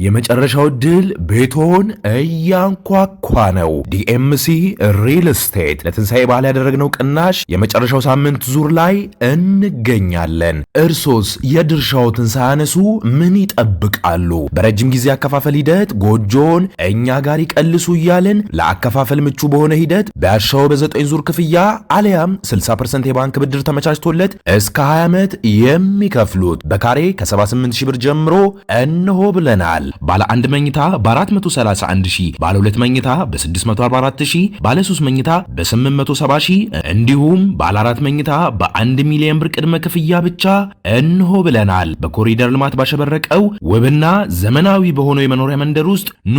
የመጨረሻው ድል ቤቶን እያንኳኳ ነው። ዲኤምሲ ሪል ስቴት ለትንሳኤ በዓል ያደረግነው ቅናሽ የመጨረሻው ሳምንት ዙር ላይ እንገኛለን። እርሶስ የድርሻዎትን ሳያነሱ ምን ይጠብቃሉ? በረጅም ጊዜ አከፋፈል ሂደት ጎጆን እኛ ጋር ይቀልሱ እያልን ለአከፋፈል ምቹ በሆነ ሂደት በያሻው በ9 ዙር ክፍያ አሊያም 60% የባንክ ብድር ተመቻችቶለት እስከ 20 ዓመት የሚከፍሉት በካሬ ከ78000 ብር ጀምሮ እንሆ ብለናል። ባለ 1 መኝታ በ431000፣ ባለ 2 መኝታ በ644000፣ ባለ 3 መኝታ በ870000 እንዲሁም ባለ 4 መኝታ በ1 ሚሊዮን ብር ቅድመ ክፍያ ብቻ እንሆ ብለናል። በኮሪደር ልማት ባሸበረቀው ውብና ዘመናዊ በሆነው የመኖሪያ መንደር ውስጥ ኑ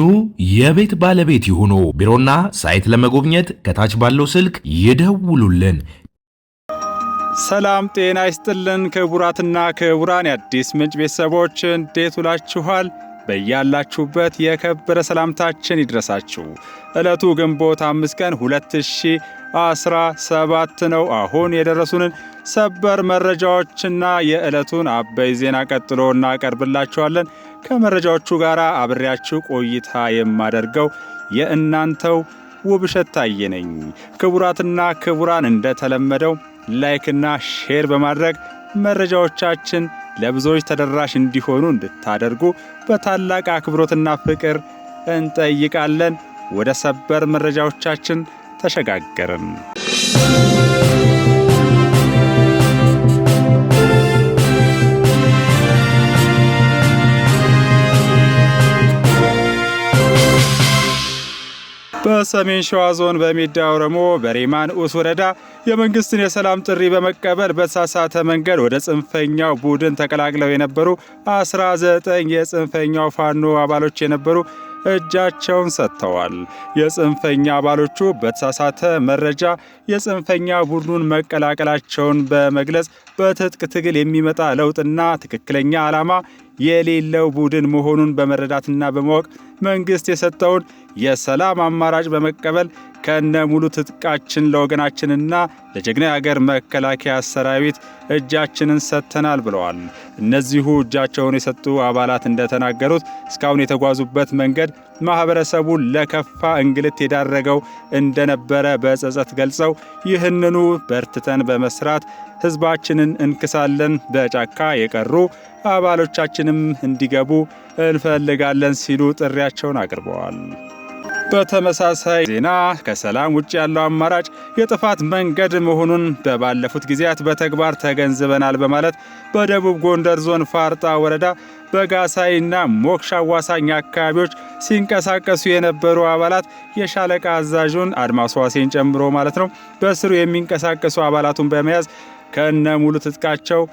የቤት ባለቤት ይሁኑ። ቢሮና ሳይት ለመጎብኘት ከታች ባለው ስልክ ይደውሉልን። ሰላም ጤና ይስጥልን። ክቡራትና ክቡራን የአዲስ ምንጭ ቤተሰቦች እንዴት ውላችኋል? በያላችሁበት የከበረ ሰላምታችን ይድረሳችሁ። ዕለቱ ግንቦት 5 ቀን 2017 ነው። አሁን የደረሱንን ሰበር መረጃዎችና የዕለቱን አበይ ዜና ቀጥሎ እናቀርብላችኋለን። ከመረጃዎቹ ጋር አብሬያችሁ ቆይታ የማደርገው የእናንተው ውብሸት ታየ ነኝ። ክቡራትና ክቡራን እንደተለመደው ላይክና ሼር በማድረግ መረጃዎቻችን ለብዙዎች ተደራሽ እንዲሆኑ እንድታደርጉ በታላቅ አክብሮትና ፍቅር እንጠይቃለን። ወደ ሰበር መረጃዎቻችን ተሸጋገርን። በሰሜን ሸዋ ዞን በሚዳ ኦሮሞ በሬማ ንዑስ ወረዳ የመንግስትን የሰላም ጥሪ በመቀበል በተሳሳተ መንገድ ወደ ጽንፈኛው ቡድን ተቀላቅለው የነበሩ 19 የጽንፈኛው ፋኖ አባሎች የነበሩ እጃቸውን ሰጥተዋል። የጽንፈኛ አባሎቹ በተሳሳተ መረጃ የጽንፈኛ ቡድኑን መቀላቀላቸውን በመግለጽ በትጥቅ ትግል የሚመጣ ለውጥና ትክክለኛ ዓላማ የሌለው ቡድን መሆኑን በመረዳትና በማወቅ መንግስት የሰጠውን የሰላም አማራጭ በመቀበል ከነ ሙሉ ትጥቃችን ለወገናችንና ለጀግና የሀገር መከላከያ ሰራዊት እጃችንን ሰጥተናል ብለዋል። እነዚሁ እጃቸውን የሰጡ አባላት እንደተናገሩት እስካሁን የተጓዙበት መንገድ ማህበረሰቡን ለከፋ እንግልት የዳረገው እንደነበረ በጸጸት ገልጸው ይህንኑ በርትተን በመስራት ህዝባችንን እንክሳለን፣ በጫካ የቀሩ አባሎቻችንም እንዲገቡ እንፈልጋለን ሲሉ ጥሪያቸውን አቅርበዋል። በተመሳሳይ ዜና ከሰላም ውጭ ያለው አማራጭ የጥፋት መንገድ መሆኑን በባለፉት ጊዜያት በተግባር ተገንዝበናል በማለት በደቡብ ጎንደር ዞን ፋርጣ ወረዳ በጋሳይና ሞክሽ አዋሳኝ አካባቢዎች ሲንቀሳቀሱ የነበሩ አባላት የሻለቃ አዛዡን አድማስ ዋሴን ጨምሮ ማለት ነው በስሩ የሚንቀሳቀሱ አባላቱን በመያዝ ከነ ሙሉ ትጥቃቸው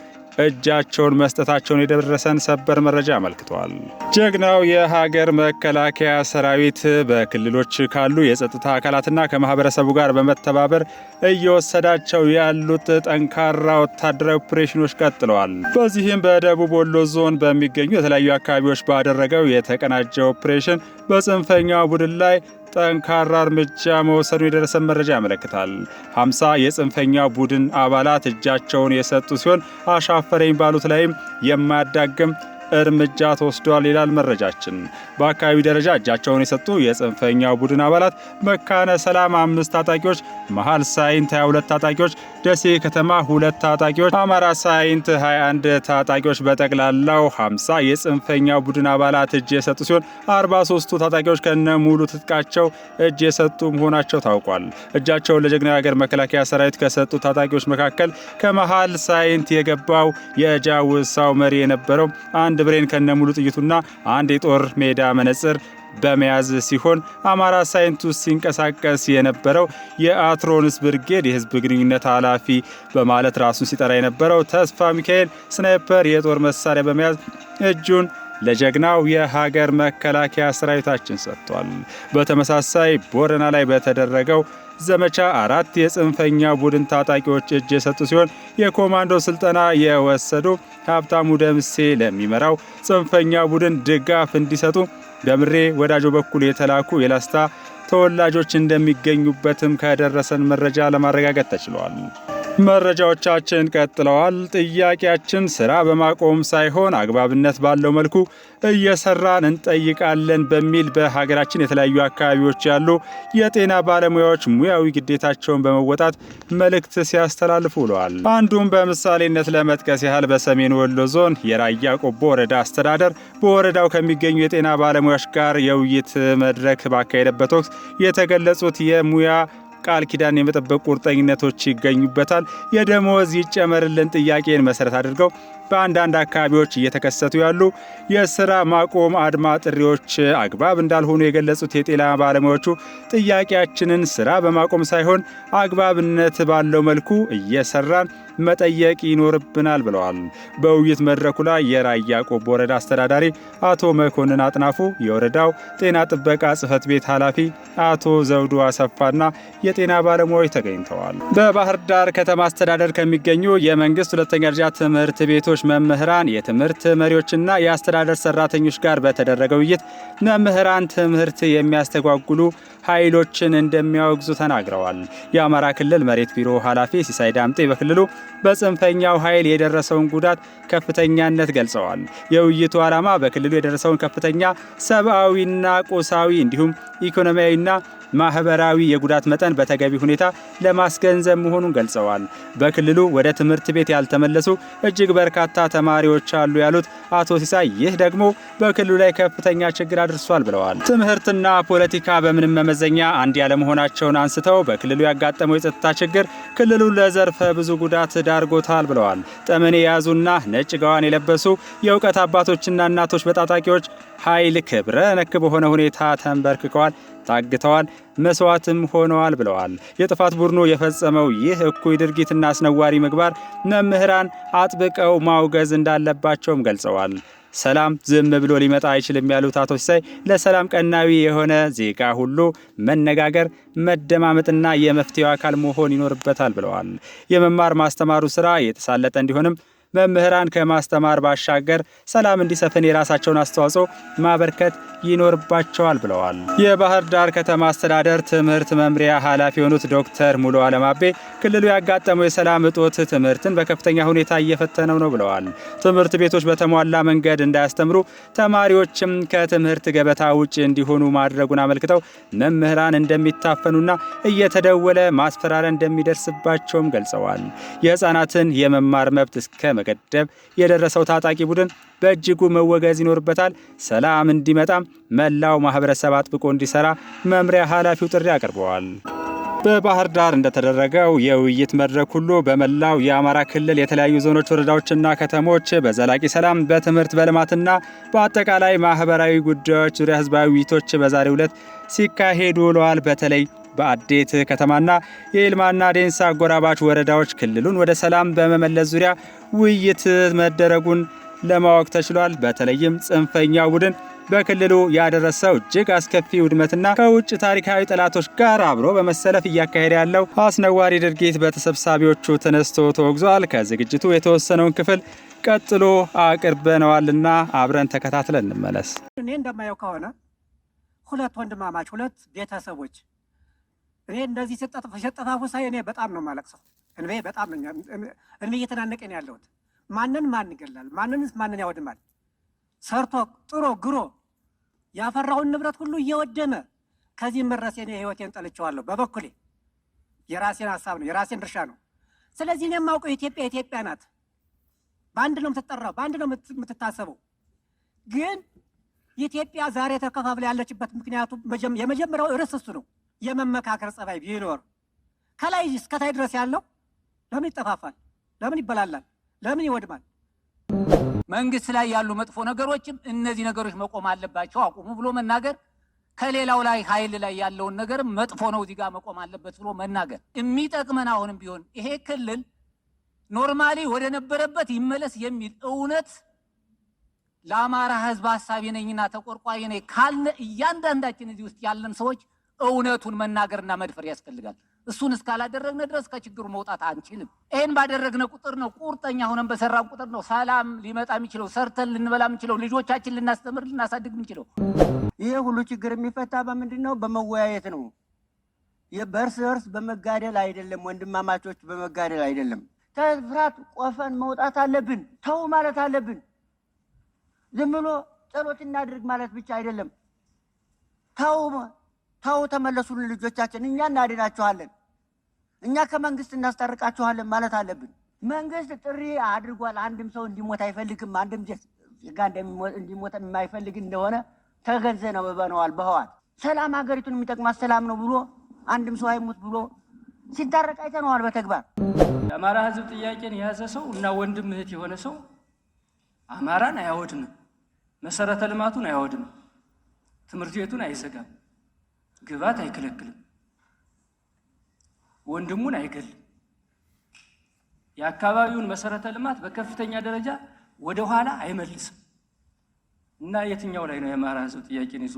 እጃቸውን መስጠታቸውን የደረሰን ሰበር መረጃ አመልክቷል። ጀግናው የሀገር መከላከያ ሰራዊት በክልሎች ካሉ የጸጥታ አካላትና ከማህበረሰቡ ጋር በመተባበር እየወሰዳቸው ያሉት ጠንካራ ወታደራዊ ኦፕሬሽኖች ቀጥለዋል። በዚህም በደቡብ ወሎ ዞን በሚገኙ የተለያዩ አካባቢዎች ባደረገው የተቀናጀ ኦፕሬሽን በጽንፈኛ ቡድን ላይ ጠንካራ እርምጃ መወሰዱ የደረሰን መረጃ ያመለክታል። 50 የጽንፈኛ ቡድን አባላት እጃቸውን የሰጡ ሲሆን አሻፈረኝ ባሉት ላይም የማያዳግም እርምጃ ተወስዷል ይላል መረጃችን። በአካባቢ ደረጃ እጃቸውን የሰጡ የጽንፈኛ ቡድን አባላት መካነ ሰላም 5 ታጣቂዎች፣ መሃል ሳይንት 22 ታጣቂዎች፣ ደሴ ከተማ 2 ታጣቂዎች፣ አማራ ሳይንት 21 ታጣቂዎች በጠቅላላው 50 የጽንፈኛ ቡድን አባላት እጅ የሰጡ ሲሆን 43ቱ ታጣቂዎች ከነ ሙሉ ትጥቃቸው እጅ የሰጡ መሆናቸው ታውቋል። እጃቸውን ለጀግና የሀገር መከላከያ ሰራዊት ከሰጡ ታጣቂዎች መካከል ከመሃል ሳይንት የገባው የጃውሳው መሪ የነበረው አንድ ብሬን ከነሙሉ ጥይቱና አንድ የጦር ሜዳ መነጽር በመያዝ ሲሆን አማራ ሳይንት ውስጥ ሲንቀሳቀስ የነበረው የአትሮንስ ብርጌድ የህዝብ ግንኙነት ኃላፊ በማለት ራሱን ሲጠራ የነበረው ተስፋ ሚካኤል ስናይፐር የጦር መሳሪያ በመያዝ እጁን ለጀግናው የሀገር መከላከያ ሰራዊታችን ሰጥቷል። በተመሳሳይ ቦረና ላይ በተደረገው ዘመቻ 4 የጽንፈኛ ቡድን ታጣቂዎች እጅ የሰጡ ሲሆን የኮማንዶ ስልጠና የወሰዱ ሀብታሙ ደምሴ ለሚመራው ጽንፈኛ ቡድን ድጋፍ እንዲሰጡ በምሬ ወዳጆ በኩል የተላኩ የላስታ ተወላጆች እንደሚገኙበትም ከደረሰን መረጃ ለማረጋገጥ ተችሏል። መረጃዎቻችን ቀጥለዋል። ጥያቄያችን ስራ በማቆም ሳይሆን አግባብነት ባለው መልኩ እየሰራን እንጠይቃለን በሚል በሀገራችን የተለያዩ አካባቢዎች ያሉ የጤና ባለሙያዎች ሙያዊ ግዴታቸውን በመወጣት መልእክት ሲያስተላልፉ ውለዋል። አንዱም በምሳሌነት ለመጥቀስ ያህል በሰሜን ወሎ ዞን የራያ ቆቦ ወረዳ አስተዳደር በወረዳው ከሚገኙ የጤና ባለሙያዎች ጋር የውይይት መድረክ ባካሄደበት ወቅት የተገለጹት የሙያ ቃል ኪዳን የመጠበቅ ቁርጠኝነቶች ይገኙበታል። የደሞዝ ይጨመርልን ጥያቄን መሰረት አድርገው በአንዳንድ አካባቢዎች እየተከሰቱ ያሉ የስራ ማቆም አድማ ጥሪዎች አግባብ እንዳልሆኑ የገለጹት የጤና ባለሙያዎቹ ጥያቄያችንን ስራ በማቆም ሳይሆን አግባብነት ባለው መልኩ እየሰራን መጠየቅ ይኖርብናል ብለዋል። በውይይት መድረኩ ላይ የራያ ቆቦ ወረዳ አስተዳዳሪ አቶ መኮንን አጥናፉ፣ የወረዳው ጤና ጥበቃ ጽሕፈት ቤት ኃላፊ አቶ ዘውዱ አሰፋና የጤና ባለሙያዎች ተገኝተዋል። በባህር ዳር ከተማ አስተዳደር ከሚገኙ የመንግስት ሁለተኛ ደረጃ ትምህርት ቤቶች መምህራን፣ የትምህርት መሪዎችና የአስተዳደር ሰራተኞች ጋር በተደረገው ውይይት መምህራን ትምህርት የሚያስተጓጉሉ ኃይሎችን እንደሚያወግዙ ተናግረዋል። የአማራ ክልል መሬት ቢሮ ኃላፊ ሲሳይ ዳምጤ በክልሉ በጽንፈኛው ኃይል የደረሰውን ጉዳት ከፍተኛነት ገልጸዋል። የውይይቱ ዓላማ በክልሉ የደረሰውን ከፍተኛ ሰብአዊና ቁሳዊ እንዲሁም ኢኮኖሚያዊና ማህበራዊ የጉዳት መጠን በተገቢ ሁኔታ ለማስገንዘብ መሆኑን ገልጸዋል። በክልሉ ወደ ትምህርት ቤት ያልተመለሱ እጅግ በርካታ ተማሪዎች አሉ ያሉት አቶ ሲሳይ ይህ ደግሞ በክልሉ ላይ ከፍተኛ ችግር አድርሷል ብለዋል። ትምህርትና ፖለቲካ በምንም መመዘኛ አንድ ያለመሆናቸውን አንስተው በክልሉ ያጋጠመው የጸጥታ ችግር ክልሉን ለዘርፈ ብዙ ጉዳት ዳርጎታል ብለዋል። ጠመኔ የያዙና ነጭ ጋዋን የለበሱ የእውቀት አባቶችና እናቶች በታጣቂዎች ኃይል ክብረ ነክ በሆነ ሁኔታ ተንበርክከዋል፣ ታግተዋል፣ መስዋዕትም ሆነዋል ብለዋል። የጥፋት ቡድኑ የፈጸመው ይህ እኩይ ድርጊትና አስነዋሪ ምግባር መምህራን አጥብቀው ማውገዝ እንዳለባቸውም ገልጸዋል። ሰላም ዝም ብሎ ሊመጣ አይችልም ያሉት አቶ ሲሳይ ለሰላም ቀናዊ የሆነ ዜጋ ሁሉ መነጋገር፣ መደማመጥና የመፍትሄው አካል መሆን ይኖርበታል ብለዋል። የመማር ማስተማሩ ስራ የተሳለጠ እንዲሆንም መምህራን ከማስተማር ባሻገር ሰላም እንዲሰፍን የራሳቸውን አስተዋጽኦ ማበርከት ይኖርባቸዋል ብለዋል። የባህር ዳር ከተማ አስተዳደር ትምህርት መምሪያ ኃላፊ የሆኑት ዶክተር ሙሉ አለማቤ ክልሉ ያጋጠመው የሰላም እጦት ትምህርትን በከፍተኛ ሁኔታ እየፈተነው ነው ብለዋል። ትምህርት ቤቶች በተሟላ መንገድ እንዳያስተምሩ፣ ተማሪዎችም ከትምህርት ገበታ ውጭ እንዲሆኑ ማድረጉን አመልክተው መምህራን እንደሚታፈኑና እየተደወለ ማስፈራሪያ እንደሚደርስባቸውም ገልጸዋል። የህፃናትን የመማር መብት እስከ መገደብ የደረሰው ታጣቂ ቡድን በእጅጉ መወገዝ ይኖርበታል። ሰላም እንዲመጣም መላው ማህበረሰብ አጥብቆ እንዲሰራ መምሪያ ኃላፊው ጥሪ አቅርበዋል። በባህር ዳር እንደተደረገው የውይይት መድረክ ሁሉ በመላው የአማራ ክልል የተለያዩ ዞኖች፣ ወረዳዎችና ከተሞች በዘላቂ ሰላም፣ በትምህርት፣ በልማትና በአጠቃላይ ማህበራዊ ጉዳዮች ዙሪያ ህዝባዊ ውይይቶች በዛሬው ዕለት ሲካሄዱ ውለዋል። በተለይ በአዴት ከተማና የኢልማና ዴንሳ አጎራባች ወረዳዎች ክልሉን ወደ ሰላም በመመለስ ዙሪያ ውይይት መደረጉን ለማወቅ ተችሏል። በተለይም ጽንፈኛው ቡድን በክልሉ ያደረሰው እጅግ አስከፊ ውድመትና ከውጭ ታሪካዊ ጠላቶች ጋር አብሮ በመሰለፍ እያካሄደ ያለው አስነዋሪ ድርጊት በተሰብሳቢዎቹ ተነስቶ ተወግዟል። ከዝግጅቱ የተወሰነውን ክፍል ቀጥሎ አቅርበነዋልና አብረን ተከታትለን እንመለስ። እኔ እንደማየው ከሆነ ሁለት ወንድማማች ሁለት ቤተሰቦች እኔ እንደዚህ ሲጠፋፉ ሳይ እኔ በጣም ነው የማለቅሰው። እኔ እየተናነቀኝ ያለሁት ማንን ማን ይገላል? ማንንስ ማንን ያወድማል? ሰርቶ ጥሮ ግሮ ያፈራውን ንብረት ሁሉ እየወደመ ከዚህ መረሴ እኔ ህይወቴን ጠልቼዋለሁ። በበኩሌ የራሴን ሀሳብ ነው፣ የራሴን ድርሻ ነው። ስለዚህ እኔ የማውቀው ኢትዮጵያ ናት። በአንድ ነው የምትጠራው፣ በአንድ ነው የምትታሰበው። ግን ኢትዮጵያ ዛሬ ተከፋፍላ ያለችበት ምክንያቱ የመጀመሪያው ርዕስ እሱ ነው። የመመካከር ጸባይ ቢኖር ከላይ እስከታይ ድረስ ያለው ለምን ይጠፋፋል? ለምን ይበላላል? ለምን ይወድማል? መንግስት ላይ ያሉ መጥፎ ነገሮችም እነዚህ ነገሮች መቆም አለባቸው፣ አቁሙ ብሎ መናገር፣ ከሌላው ላይ ኃይል ላይ ያለውን ነገር መጥፎ ነው እዚህ ጋር መቆም አለበት ብሎ መናገር የሚጠቅመን አሁንም ቢሆን ይሄ ክልል ኖርማሊ ወደ ነበረበት ይመለስ የሚል እውነት ለአማራ ህዝብ ሐሳቢ ነኝና ተቆርቋሪ ነኝ ካልነ እያንዳንዳችን እዚህ ውስጥ ያለን ሰዎች እውነቱን መናገርና መድፈር ያስፈልጋል። እሱን እስካላደረግነ ድረስ ከችግሩ መውጣት አንችልም። ይሄን ባደረግነ ቁጥር ነው፣ ቁርጠኛ ሆነን በሰራን ቁጥር ነው ሰላም ሊመጣ የሚችለው፣ ሰርተን ልንበላ የምንችለው፣ ልጆቻችን ልናስተምር ልናሳድግ የምንችለው። ይሄ ሁሉ ችግር የሚፈታ በምንድን ነው? በመወያየት ነው። በርስ በመጋደል አይደለም፣ ወንድማማቾች በመጋደል አይደለም። ተፍራት ቆፈን መውጣት አለብን። ተው ማለት አለብን። ዝም ብሎ ጸሎት እናድርግ ማለት ብቻ አይደለም። ተው ተመለሱን ልጆቻችን፣ እኛ እናድናችኋለን፣ እኛ ከመንግስት እናስታርቃችኋለን ማለት አለብን። መንግስት ጥሪ አድርጓል። አንድም ሰው እንዲሞት አይፈልግም። አንድም ዜጋ እንዲሞት የማይፈልግ እንደሆነ ተገንዝበነዋል። በህዋት ሰላም ሀገሪቱን የሚጠቅማት ሰላም ነው ብሎ አንድም ሰው አይሞት ብሎ ሲታረቅ አይተነዋል በተግባር። የአማራ ህዝብ ጥያቄን የያዘ ሰው እና ወንድም እህት የሆነ ሰው አማራን አያወድምም፣ መሰረተ ልማቱን አያወድምም፣ ትምህርት ቤቱን አይዘጋም፣ ግባት አይከለክልም፣ ወንድሙን አይገልም፣ የአካባቢውን መሰረተ ልማት በከፍተኛ ደረጃ ወደ ኋላ አይመልስም። እና የትኛው ላይ ነው የአማራ ህዝብ ጥያቄን ይዞ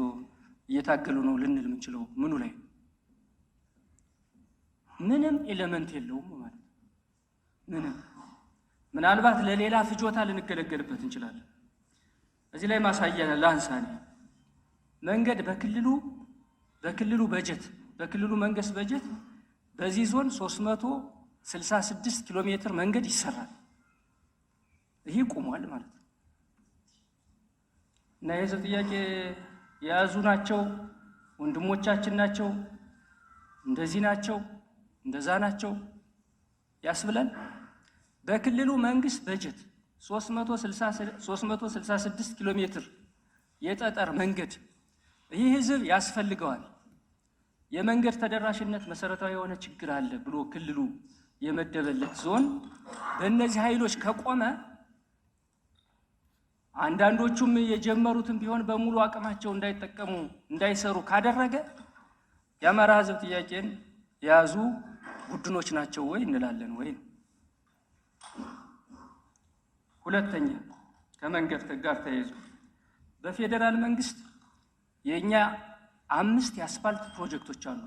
እየታገሉ ነው ልንል የምንችለው? ምኑ ላይ? ምንም ኤሌመንት የለውም ማለት ነው። ምንም ምናልባት ለሌላ ፍጆታ ልንገለገልበት እንችላለን። እዚህ ላይ ማሳያ ላንሳኔ መንገድ በክልሉ በጀት በክልሉ መንግስት በጀት በዚህ ዞን 366 ኪሎ ሜትር መንገድ ይሰራል። ይህ ቆሟል ማለት ነው። እና የህዝብ ጥያቄ የያዙ ናቸው፣ ወንድሞቻችን ናቸው፣ እንደዚህ ናቸው፣ እንደዛ ናቸው ያስብለን። በክልሉ መንግስት በጀት 366 ኪሎ ሜትር የጠጠር መንገድ ይህ ህዝብ ያስፈልገዋል። የመንገድ ተደራሽነት መሰረታዊ የሆነ ችግር አለ ብሎ ክልሉ የመደበለት ዞን በእነዚህ ኃይሎች ከቆመ አንዳንዶቹም የጀመሩትን ቢሆን በሙሉ አቅማቸው እንዳይጠቀሙ እንዳይሰሩ ካደረገ የአማራ ህዝብ ጥያቄን የያዙ ቡድኖች ናቸው ወይ እንላለን ወይ? ሁለተኛ ከመንገድ ጋር ተያይዞ በፌዴራል መንግስት የኛ 5 የአስፋልት ፕሮጀክቶች አሉ።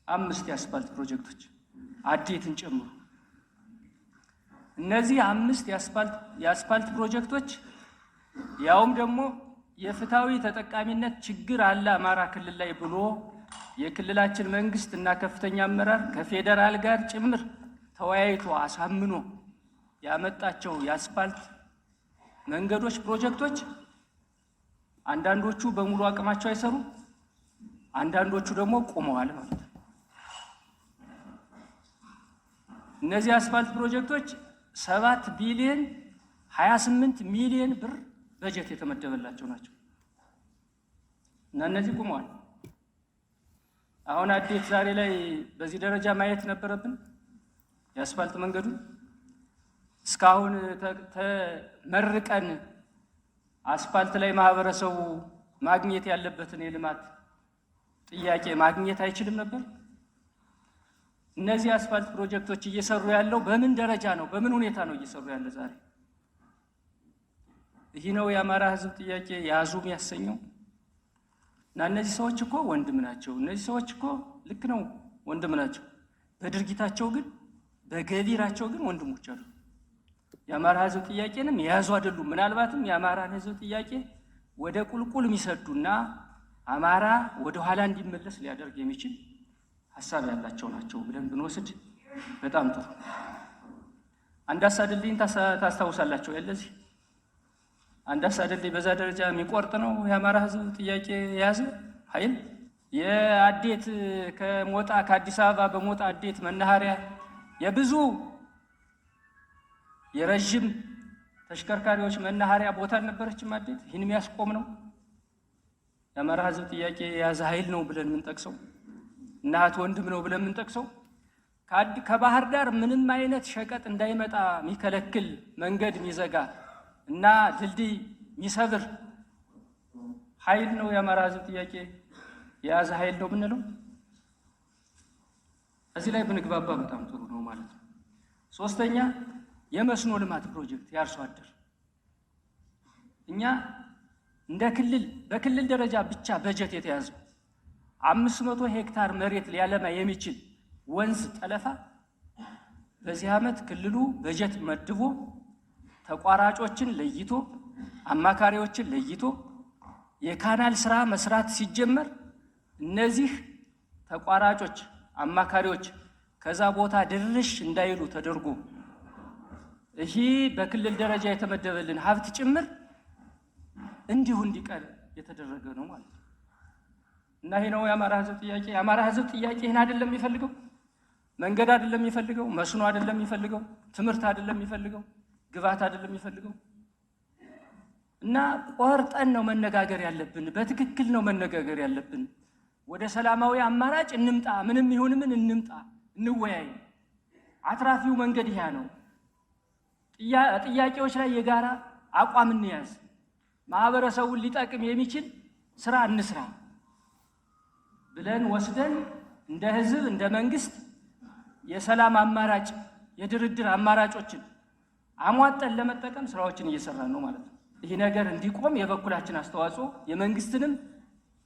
5 የአስፋልት ፕሮጀክቶች አዴትን ጨምሮ እነዚህ 5 የአስፋልት ፕሮጀክቶች ያውም ደግሞ የፍትሃዊ ተጠቃሚነት ችግር አለ አማራ ክልል ላይ ብሎ የክልላችን መንግስት እና ከፍተኛ አመራር ከፌዴራል ጋር ጭምር ተወያይቶ አሳምኖ ያመጣቸው የአስፋልት መንገዶች ፕሮጀክቶች አንዳንዶቹ በሙሉ አቅማቸው አይሰሩ፣ አንዳንዶቹ ደግሞ ቆመዋል ማለት ነው። እነዚህ አስፋልት ፕሮጀክቶች 7 ቢሊዮን 28 ሚሊዮን ብር በጀት የተመደበላቸው ናቸው እና እነዚህ ቆመዋል። አሁን አዴት ዛሬ ላይ በዚህ ደረጃ ማየት ነበረብን የአስፋልት መንገዱ። እስካሁን ተመርቀን አስፋልት ላይ ማህበረሰቡ ማግኘት ያለበትን የልማት ጥያቄ ማግኘት አይችልም ነበር። እነዚህ አስፋልት ፕሮጀክቶች እየሰሩ ያለው በምን ደረጃ ነው? በምን ሁኔታ ነው እየሰሩ ያለ? ዛሬ ይህ ነው የአማራ ህዝብ ጥያቄ ያዙም ያሰኘው። እና እነዚህ ሰዎች እኮ ወንድም ናቸው። እነዚህ ሰዎች እኮ ልክ ነው ወንድም ናቸው። በድርጊታቸው ግን በገቢራቸው ግን ወንድሞች አሉ። የአማራ ህዝብ ጥያቄንም የያዙ አይደሉም። ምናልባትም የአማራን ህዝብ ጥያቄ ወደ ቁልቁል የሚሰዱና አማራ ወደ ኋላ እንዲመለስ ሊያደርግ የሚችል ሀሳብ ያላቸው ናቸው ብለን ብንወስድ በጣም ጥሩ። አንዳሳ ድልድይን ታስታውሳላችሁ? ያለዚህ አንዳሳ ድልድይ በዛ ደረጃ የሚቆርጥ ነው የአማራ ህዝብ ጥያቄ የያዘ ኃይል። የአዴት ከሞጣ ከአዲስ አበባ በሞጣ አዴት መናኸሪያ የብዙ የረጅም ተሽከርካሪዎች መናኸሪያ ቦታ አልነበረችም አዴት። ይህን የሚያስቆም ነው የአማራ ህዝብ ጥያቄ የያዘ ኃይል ነው ብለን የምንጠቅሰው፣ እናት ወንድም ነው ብለን የምንጠቅሰው። ከባህር ዳር ምንም አይነት ሸቀጥ እንዳይመጣ የሚከለክል መንገድ የሚዘጋ እና ድልድይ የሚሰብር ኃይል ነው የአማራ ህዝብ ጥያቄ የያዘ ኃይል ነው ብንለው እዚህ ላይ ብንግባባ በጣም ጥሩ ነው ማለት ነው። ሶስተኛ የመስኖ ልማት ፕሮጀክት የአርሶ አደር እኛ እንደ ክልል በክልል ደረጃ ብቻ በጀት የተያዘው 500 ሄክታር መሬት ሊያለማ የሚችል ወንዝ ጠለፋ በዚህ ዓመት ክልሉ በጀት መድቦ ተቋራጮችን ለይቶ አማካሪዎችን ለይቶ የካናል ስራ መስራት ሲጀመር እነዚህ ተቋራጮች፣ አማካሪዎች ከዛ ቦታ ድርሽ እንዳይሉ ተደርጎ ይህ በክልል ደረጃ የተመደበልን ሀብት ጭምር እንዲሁ እንዲቀር የተደረገ ነው ማለት ነው። እና ይሄ ነው የአማራ ህዝብ ጥያቄ። የአማራ ህዝብ ጥያቄ ይህን አይደለም የሚፈልገው። መንገድ አይደለም የሚፈልገው፣ መስኖ አይደለም የሚፈልገው፣ ትምህርት አይደለም የሚፈልገው፣ ግብዓት አይደለም የሚፈልገው። እና ቆርጠን ነው መነጋገር ያለብን። በትክክል ነው መነጋገር ያለብን። ወደ ሰላማዊ አማራጭ እንምጣ። ምንም ይሁን ምን እንምጣ፣ እንወያይ። አትራፊው መንገድ ይሄ ነው። ጥያቄዎች ላይ የጋራ አቋም እንያዝ። ማህበረሰቡን ሊጠቅም የሚችል ስራ እንስራ ብለን ወስደን እንደ ህዝብ እንደ መንግስት የሰላም አማራጭ የድርድር አማራጮችን አሟጠን ለመጠቀም ስራዎችን እየሰራን ነው ማለት ነው። ይህ ነገር እንዲቆም የበኩላችን አስተዋጽኦ የመንግስትንም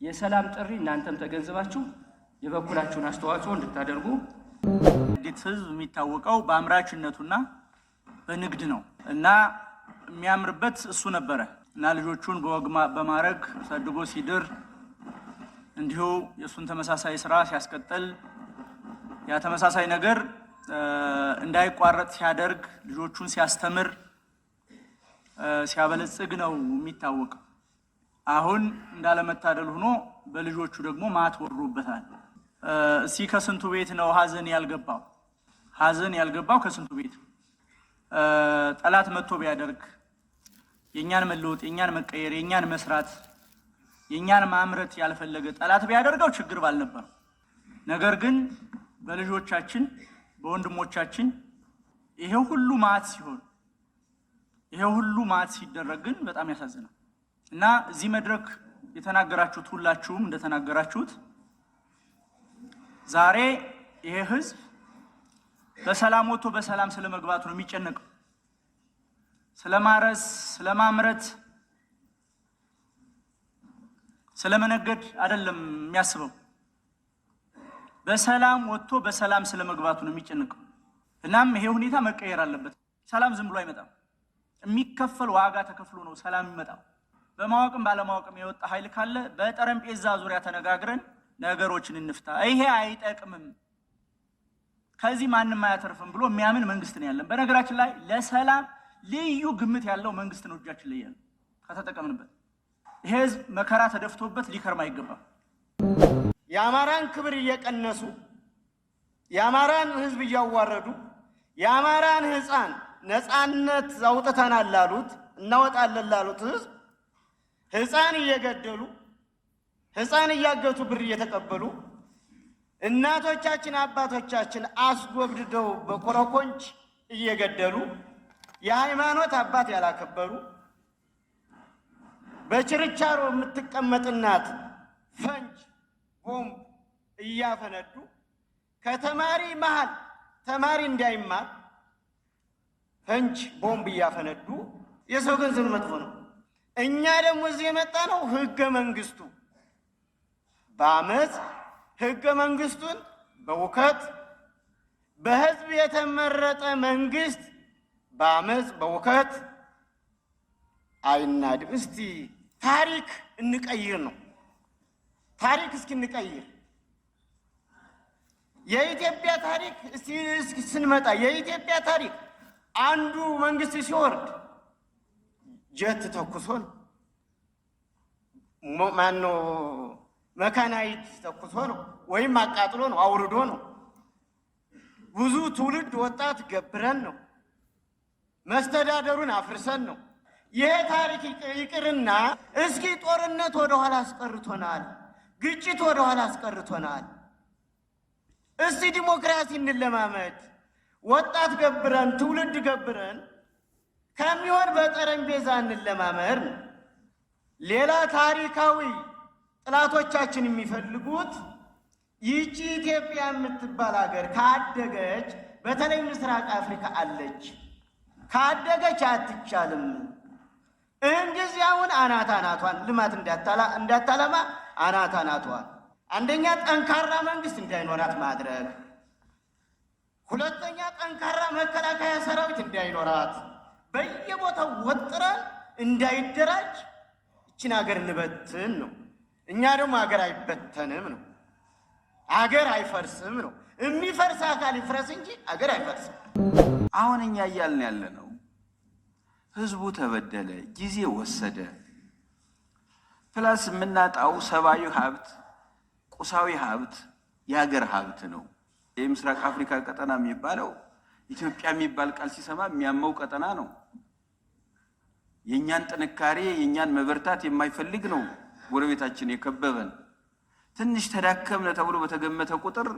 የሰላም ጥሪ እናንተም ተገንዝባችሁ የበኩላችሁን አስተዋጽኦ እንድታደርጉ። እንዴት ህዝብ የሚታወቀው በአምራችነቱና በንግድ ነው እና የሚያምርበት እሱ ነበረ እና ልጆቹን በወግ በማድረግ ሰድጎ ሲድር እንዲሁ የእሱን ተመሳሳይ ስራ ሲያስቀጥል ያ ተመሳሳይ ነገር እንዳይቋረጥ ሲያደርግ ልጆቹን ሲያስተምር ሲያበለጽግ ነው የሚታወቀው። አሁን እንዳለመታደል ሆኖ በልጆቹ ደግሞ ማት ወርዶበታል። እስኪ ከስንቱ ቤት ነው ሀዘን ያልገባው? ሀዘን ያልገባው ከስንቱ ቤት? ጠላት መጥቶ ቢያደርግ የኛን መለወጥ፣ የኛን መቀየር፣ የኛን መስራት፣ የኛን ማምረት ያልፈለገ ጠላት ቢያደርገው ችግር ባልነበር። ነገር ግን በልጆቻችን በወንድሞቻችን ይሄው ሁሉ ማት ሲሆን ይሄው ሁሉ ማት ሲደረግ ግን በጣም ያሳዝናል። እና እዚህ መድረክ የተናገራችሁት ሁላችሁም እንደተናገራችሁት ዛሬ ይሄ ህዝብ በሰላም ወጥቶ በሰላም ስለመግባቱ ነው የሚጨነቀው። ስለማረስ፣ ስለማምረት፣ ስለመነገድ አይደለም የሚያስበው። በሰላም ወጥቶ በሰላም ስለመግባቱ ነው የሚጨነቀው። እናም ይሄ ሁኔታ መቀየር አለበት። ሰላም ዝም ብሎ አይመጣም። የሚከፈል ዋጋ ተከፍሎ ነው ሰላም የሚመጣው። በማወቅም ባለማወቅም የወጣ ኃይል ካለ በጠረጴዛ ዙሪያ ተነጋግረን ነገሮችን እንፍታ። ይሄ አይጠቅምም፣ ከዚህ ማንም አያተርፍም ብሎ የሚያምን መንግስት ነው ያለን። በነገራችን ላይ ለሰላም ልዩ ግምት ያለው መንግስት ነው እጃችን ላይ ያለው ከተጠቀምንበት። ይሄ ህዝብ መከራ ተደፍቶበት ሊከርም አይገባም። የአማራን ክብር እየቀነሱ የአማራን ህዝብ እያዋረዱ የአማራን ህፃን ነፃነት አውጥተናል ላሉት እናወጣለን ላሉት ህዝብ ህፃን እየገደሉ ህፃን እያገቱ ብር እየተቀበሉ እናቶቻችን አባቶቻችን አስጎብድደው በኮረኮንች እየገደሉ የሃይማኖት አባት ያላከበሩ በችርቻሮ የምትቀመጥ እናት ፈንጅ ቦምብ እያፈነዱ ከተማሪ መሃል ተማሪ እንዳይማር ፈንጅ ቦምብ እያፈነዱ የሰው ገንዘብ መጥፎ ነው። እኛ ደግሞ እዚህ የመጣ ነው ህገ መንግስቱ በአመፅ ህገ መንግስቱን በውከት በህዝብ የተመረጠ መንግስት በአመፅ በውከት አይናድም። እስቲ ታሪክ እንቀይር ነው። ታሪክ እስኪ እንቀይር። የኢትዮጵያ ታሪክ እስኪ ስንመጣ የኢትዮጵያ ታሪክ አንዱ መንግስት ሲወርድ ጀት ተኩሶ ነው። ማነው መካናይት ተኩሶ ነው ወይም አቃጥሎ ነው አውርዶ ነው። ብዙ ትውልድ ወጣት ገብረን ነው። መስተዳደሩን አፍርሰን ነው። ይሄ ታሪክ ይቅርና እስኪ ጦርነት ወደ ኋላ አስቀርቶናል። ግጭት ወደ ኋላ አስቀርቶናል። እስቲ ዲሞክራሲ እንለማመድ። ወጣት ገብረን ትውልድ ገብረን ከሚሆን በጠረጴዛ እንለማመድ። ሌላ ታሪካዊ ጥላቶቻችን የሚፈልጉት ይቺ ኢትዮጵያ የምትባል ሀገር ካደገች፣ በተለይ ምስራቅ አፍሪካ አለች፣ ካደገች አትቻልም። እንግዲያውን አናት አናቷን ልማት እንዳታለማ አናት አናቷን አንደኛ ጠንካራ መንግስት እንዳይኖራት ማድረግ፣ ሁለተኛ ጠንካራ መከላከያ ሰራዊት እንዳይኖራት፣ በየቦታው ወጥረን እንዳይደራጅ ይችን ሀገር እንበትን ነው። እኛ ደግሞ ሀገር አይበተንም ነው። አገር አይፈርስም ነው። የሚፈርስ አካል ይፍረስ እንጂ አገር አይፈርስም። አሁን እኛ እያልን ያለ ነው ህዝቡ ተበደለ፣ ጊዜ ወሰደ። ፕላስ የምናጣው ሰብአዊ ሀብት፣ ቁሳዊ ሀብት የሀገር ሀብት ነው። የምስራቅ አፍሪካ ቀጠና የሚባለው ኢትዮጵያ የሚባል ቃል ሲሰማ የሚያመው ቀጠና ነው። የኛን ጥንካሬ የኛን መበርታት የማይፈልግ ነው ጎረቤታችን የከበበን። ትንሽ ተዳከምነ ተብሎ በተገመተ ቁጥር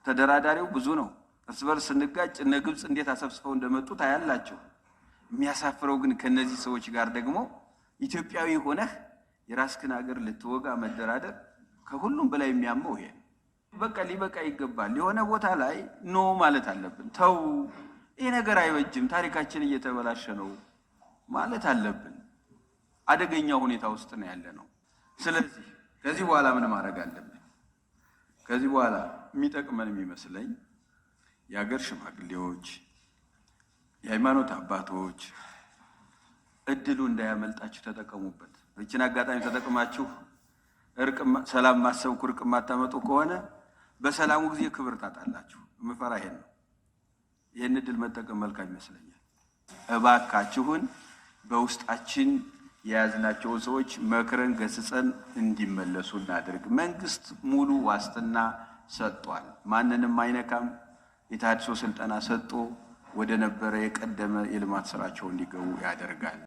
ተደራዳሪው ብዙ ነው። እርስ በርስ ስንጋጭ እነ ግብፅ እንዴት አሰብስበው እንደመጡ ታያላችሁ። የሚያሳፍረው ግን ከነዚህ ሰዎች ጋር ደግሞ ኢትዮጵያዊ ሆነህ የራስክን ሀገር ልትወጋ መደራደር ከሁሉም በላይ የሚያመው ይሄ። በቃ ሊበቃ ይገባል። የሆነ ቦታ ላይ ኖ ማለት አለብን። ተው ይሄ ነገር አይበጅም፣ ታሪካችን እየተበላሸ ነው ማለት አለብን። አደገኛ ሁኔታ ውስጥ ነው ያለ ነው። ስለዚህ ከዚህ በኋላ ምን ማድረግ አለብን? ከዚህ በኋላ የሚጠቅመን የሚመስለኝ የሀገር ሽማግሌዎች፣ የሃይማኖት አባቶች እድሉ እንዳያመልጣችሁ ተጠቀሙበት። እችን አጋጣሚ ተጠቅማችሁ እርቅ፣ ሰላም ማሰብኩ እርቅ ማታመጡ ከሆነ በሰላሙ ጊዜ ክብር ታጣላችሁ። የምፈራ ይሄን ነው። ይህን እድል መጠቀም መልካም ይመስለኛል። እባካችሁን በውስጣችን የያዝናቸውን ሰዎች መክረን ገስጸን እንዲመለሱ እናድርግ። መንግስት ሙሉ ዋስትና ሰጥቷል። ማንንም አይነካም። የታድሶ ስልጠና ሰጥቶ ወደ ነበረ የቀደመ የልማት ስራቸው እንዲገቡ ያደርጋል።